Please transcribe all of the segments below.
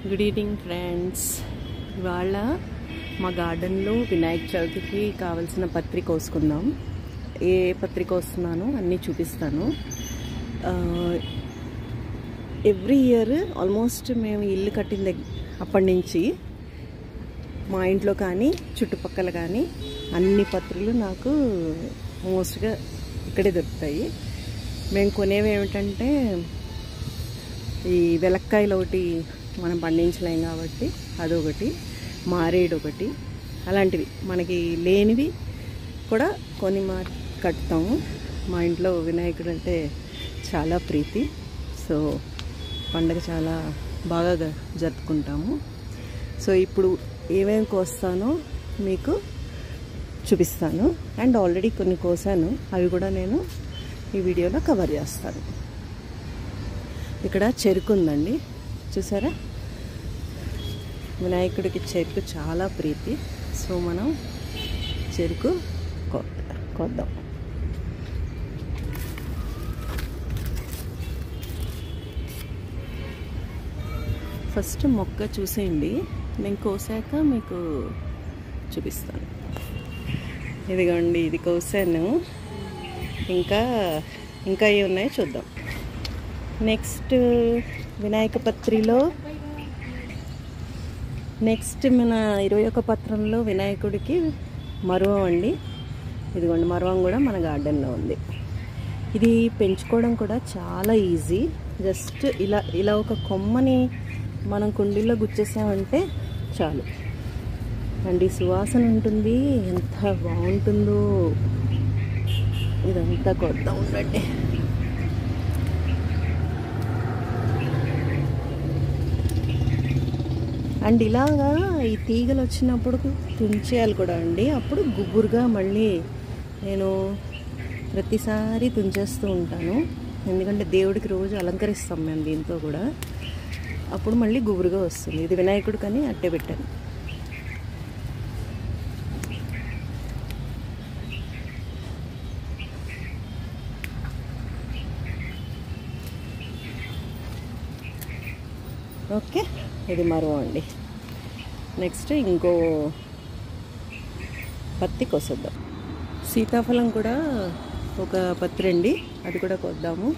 Good evening friends. ఇవాళ మా గార్డెన్లో వినాయక చవితికి కావాల్సిన పత్రి కోసుకుందాం. ఏ పత్రి కోస్తున్నానో అన్నీ చూపిస్తాను. ఎవ్రీ ఇయర్ ఆల్మోస్ట్ మేము ఇల్లు కట్టిన అప్పటి నుంచి మా ఇంట్లో కానీ చుట్టుపక్కల కానీ అన్ని పత్రులు నాకు మోస్ట్గా ఇక్కడే దొరుకుతాయి. మేము కొనేవి ఏమిటంటే ఈ వెలక్కాయలు ఒకటి మనం పండించలేం కాబట్టి అదొకటి, మారేడు ఒకటి, అలాంటివి మనకి లేనివి కూడా కొని కట్టుతాము. మా ఇంట్లో వినాయకుడు అంటే చాలా ప్రీతి. సో పండగ చాలా బాగా జరుపుకుంటాము. సో ఇప్పుడు ఏమేమి కోస్తానో మీకు చూపిస్తాను. అండ్ ఆల్రెడీ కొన్ని కోసాను, అవి కూడా నేను ఈ వీడియోలో కవర్ చేస్తాను. ఇక్కడ చెరుకు ఉందండి, చూసారా? వినాయకుడికి చెరుకు చాలా ప్రీతి. సో మనం చెరుకు కోద్దాం. ఫస్ట్ మొక్క చూసేయండి, నేను కోసాక మీకు చూపిస్తాను. ఇదిగోండి, ఇది కోసాను. ఇంకా ఏ ఉన్నాయో చూద్దాం. నెక్స్ట్ వినాయక పత్రిలో నెక్స్ట్ మన 21 పత్రంలో వినాయకుడికి మరువం అండి. ఇదిగోండి, మరువం కూడా మన గార్డెన్లో ఉంది. ఇది పెంచుకోవడం కూడా చాలా ఈజీ. జస్ట్ ఇలా ఒక కొమ్మని మనం కుండీలో గుచ్చేసామంటే చాలు అండి. సువాసన ఉంటుంది, ఎంత బాగుంటుందో. ఇదంతా కొద్దాం ఉండండి. అండ్ ఇలాగా ఈ తీగలు వచ్చినప్పుడు తుంచేయాలి కూడా అండి. అప్పుడు గుబురుగా మళ్ళీ నేను ప్రతిసారి తుంచేస్తూ ఉంటాను. ఎందుకంటే దేవుడికి రోజు అలంకరిస్తాం మేము దీంతో కూడా. అప్పుడు మళ్ళీ గుబురుగా వస్తుంది. ఇది వినాయకుడు కానీ అట్టే పెట్టాను. ఓకే, ఇది మరువం అండి. నెక్స్ట్ ఇంకో పత్తి కోసేద్దాం. సీతాఫలం కూడా ఒక పత్రి అండి, అది కూడా కోద్దాము.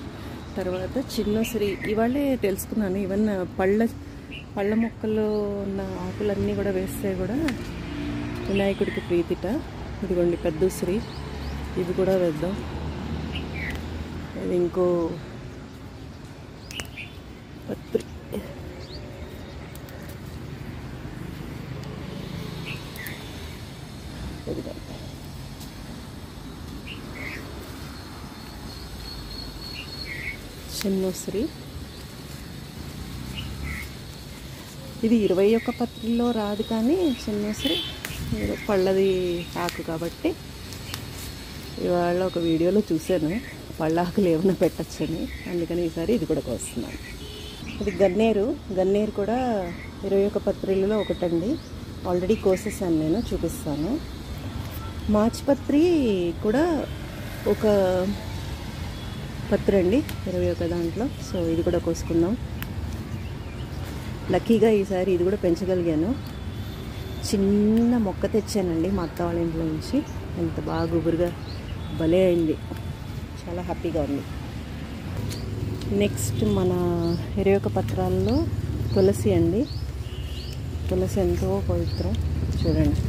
తర్వాత చిన్నసిరి ఇవాళే తెలుసుకున్నాను. ఈవెన్ పళ్ళ మొక్కల్లో ఉన్న ఆకులన్నీ కూడా వేస్తే కూడా వినాయకుడికి ప్రీతిట. ఇదిగోండి పెద్ద ఉసిరి, ఇవి కూడా వేద్దాం. ఇది ఇంకో పత్రి. చిన్నోసిరి, ఇది 21 పత్రిలో రాదు కానీ చిన్నోసిరి పళ్ళది ఆకు కాబట్టి ఇవాళ ఒక వీడియోలో చూశాను పళ్ళాకులు ఏమైనా పెట్టచ్చని, అందుకని ఈసారి ఇది కూడా కోస్తున్నాను. ఇది గన్నేరు కూడా 21 పత్రిలలో ఒకటండి. ఆల్రెడీ కోసేసాను, నేను చూపిస్తాను. మాచిపత్రి కూడా ఒక పత్రి అండి 21 దాంట్లో. సో ఇది కూడా కోసుకుందాం. లక్కీగా ఈసారి ఇది కూడా పెంచగలిగాను. చిన్న మొక్క తెచ్చానండి మా అత్త వాళ్ళ ఇంట్లో నుంచి. ఎంత బాగా గుబురుగా భలే అయింది, చాలా హ్యాపీగా ఉంది. నెక్స్ట్ మన 21 పత్రాల్లో తులసి అండి. తులసి ఎంతో పవిత్రం. చూడండి,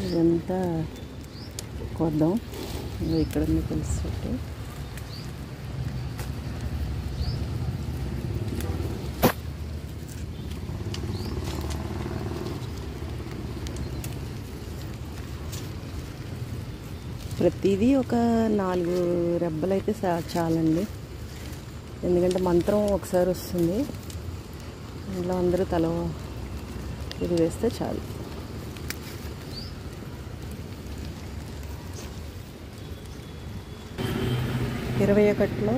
ఇదంతా కోద్దాం. ఇక్కడ ఉంది తులసి చెట్టు. ప్రతిదీ ఒక 4 రెబ్బలు అయితే చాలండి. ఎందుకంటే మంత్రం ఒకసారి వస్తుంది, ఇంట్లో అందరూ తల ఇది వేస్తే చాలు. ఇరవై 21లో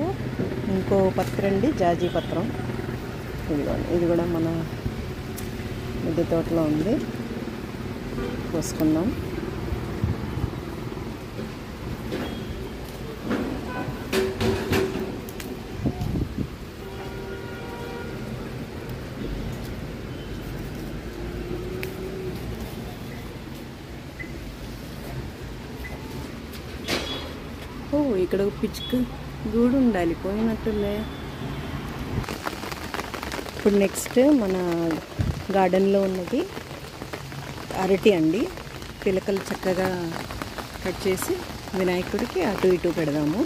ఇంకో పత్రం అండి, జాజీ పత్రం. ఇది కూడా మన మిద్దె తోటలో ఉంది, కోసుకుందాం. ఇక్కడ ఒక పిచ్చుక గూడు ఉండాలి, పోయినట్టుందే. ఇప్పుడు నెక్స్ట్ మన గార్డెన్లో ఉన్నది అరటి అండి. పిలకలు చక్కగా కట్ చేసి వినాయకుడికి అటు ఇటు పెడదాము.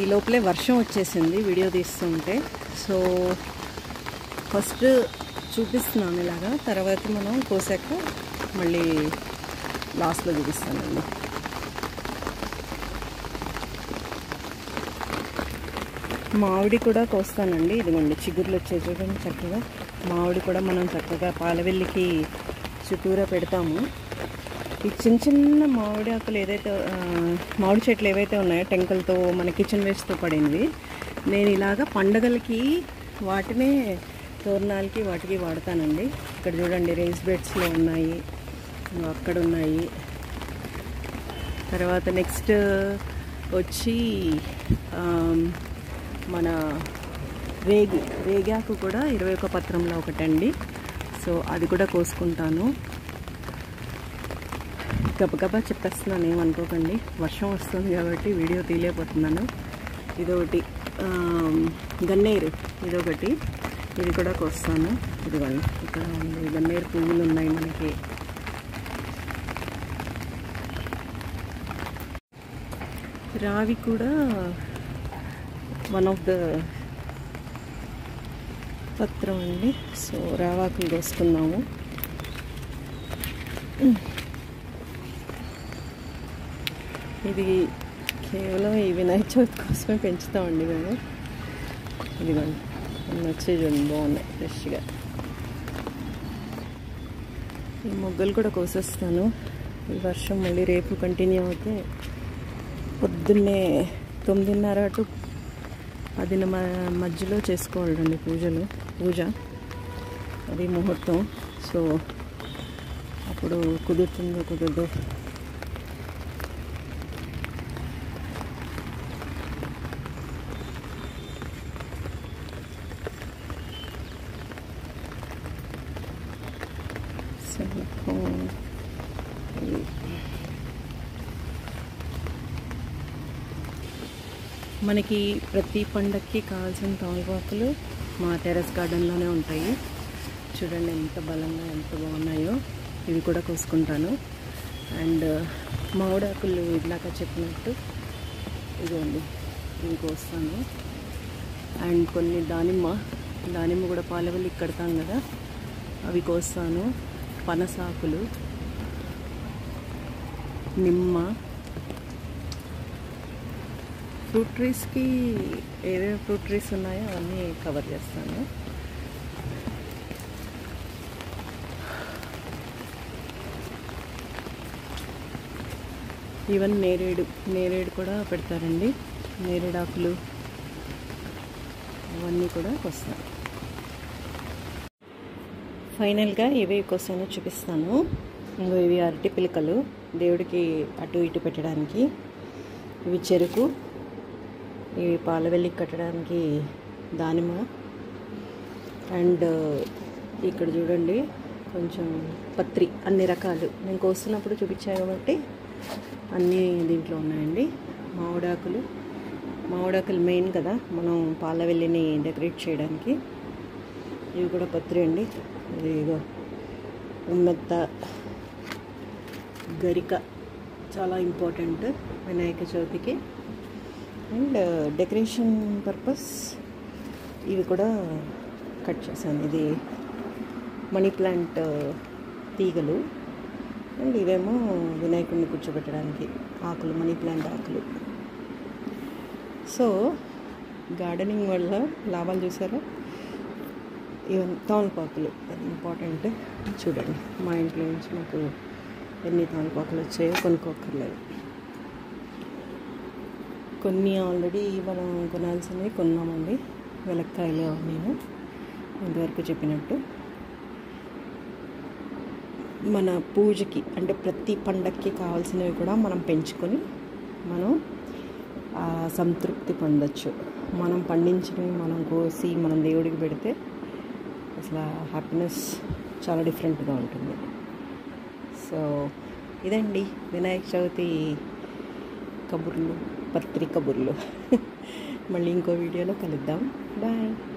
ఈ లోపలే వర్షం వచ్చేసింది వీడియో తీస్తుంటే. సో ఫస్ట్ చూపిస్తున్నాను ఇలాగా, తర్వాత మనం కోసాక మళ్ళీ లాస్ట్లో చూపిస్తానండి. మామిడి కూడా కోస్తానండి. ఇదిగోండి చిగుర్లు వచ్చే చూడండి చక్కగా. మామిడి కూడా మనం చక్కగా పాలవెల్లికి చుట్టూరా పెడతాము. ఈ చిన్న చిన్న మామిడి ఆకులు ఏదైతే మామిడి చెట్లు ఏవైతే ఉన్నాయో టెంకలతో మన కిచెన్ వేస్ట్తో పడింది, నేను ఇలాగా పండగలకి వాటినే తోరణాలకి వాటికి వాడతానండి. ఇక్కడ చూడండి రేస్ బెడ్స్లో ఉన్నాయి, అక్కడ ఉన్నాయి. తర్వాత నెక్స్ట్ వచ్చి మన రేగాకు కూడా 21 పత్రంలో ఒకటండి. సో అది కూడా కోసుకుంటాను. గబగబా చెప్పేస్తున్నాను, ఏమనుకోకండి. వర్షం వస్తుంది కాబట్టి వీడియో తీయలేకపోతున్నాను. ఇదొకటి గన్నేరు, ఇదొకటి, ఇది కూడా కోస్తాను. ఇదిగోండి ఇక్కడ ఉంది గన్నేరు పువ్వులు ఉన్నాయి మనకి. రావి కూడా వన్ ఆఫ్ ద పత్రం అండి. సో రావాకులు కోసుకున్నాము. ఇది కేవలం ఈ వినాయక చవితి కోసమే పెంచుతామండి మేము. ఇదిగోండి వచ్చే చూడండి బాగున్నాయి ఫ్రెష్గా. ఈ మొగ్గలు కూడా కోసేస్తాను. ఈ వర్షం మళ్ళీ రేపు కంటిన్యూ అవుతే పొద్దున్నే 9:30 to 10 మధ్యలో చేసుకోవాలండి పూజ. అది ముహూర్తం. సో అప్పుడు కుదురుతుందో కుదరదో. మనకి ప్రతి పండక్కి కావాల్సిన తమలపాకులు మా టెర్రస్ గార్డెన్లోనే ఉంటాయి. చూడండి ఎంత బలంగా ఎంత బాగున్నాయో. ఇవి కూడా కోసుకుంటాను. అండ్ మామిడాకులు ఇలాగా చెప్పినట్టు ఇదిగోండి ఇవి కోస్తాను. అండ్ కొన్ని దానిమ్మ కూడా పాలవెల్లికి కడతాం కదా, అవి కోస్తాను. పనసాకులు, నిమ్మ, ఫ్రూట్ ట్రీస్కి ఏవేవి ఫ్రూట్ ట్రీస్ ఉన్నాయో అవన్నీ కవర్ చేస్తాను. ఈవెన్ నేరేడు కూడా పెడతారండి. నేరేడాకులు అవన్నీ కూడా వస్తాయి. ఫైనల్గా ఇవి కోసానో చూపిస్తాను. ఇంకో ఇవి అరటి పిలకలు దేవుడికి అటు ఇటు పెట్టడానికి. ఇవి చెరుకు, ఇవి పాలవెల్లికి కట్టడానికి దానిమ్మ. అండ్ ఇక్కడ చూడండి కొంచెం పత్రి, అన్ని రకాలు నేను కోస్తున్నప్పుడు చూపించాను కాబట్టి అన్నీ దీంట్లో ఉన్నాయండి. మామిడాకులు మెయిన్ కదా మనం పాలవెల్లిని డెకరేట్ చేయడానికి. ఇవి కూడా పత్రి అండి. ఇదిగో ఉమ్మెత్త, గరిక చాలా ఇంపార్టెంట్ వినాయక చవితికి. అండ్ డెకరేషన్ పర్పస్ ఇవి కూడా కట్ చేశాను. ఇది మనీ ప్లాంట్ తీగలు. అండ్ ఇవేమో వినాయకుడిని కూర్చోబెట్టడానికి ఆకులు, మనీ ప్లాంట్ ఆకులు. సో గార్డెనింగ్ వల్ల లాభాలు చూసారా. ఈవెన్ తమలపాకులు అది ఇంపార్టెంట్. చూడండి మా ఇంట్లో నుంచి మాకు ఎన్ని తమలపాకులు వచ్చాయో కొనుక్కోక్కర్లేదు. కొన్ని ఆల్రెడీ మనం కొనాల్సినవి కొన్నామండి. వెలక్కాయలు నేను ఇంతవరకు చెప్పినట్టు. మన పూజకి అంటే ప్రతి పండక్కి కావాల్సినవి కూడా మనం పెంచుకొని మనం సంతృప్తి పొందొచ్చు. మనం పండించినవి మనం కోసి మనం దేవుడికి పెడితే అసలు హ్యాపీనెస్ చాలా డిఫరెంట్గా ఉంటుంది. సో ఇదండి వినాయక చవితి కబుర్లు. పత్రిక బుర్లు. మళ్ళీ ఇంకో వీడియోలో కలుద్దాం. బాయ్.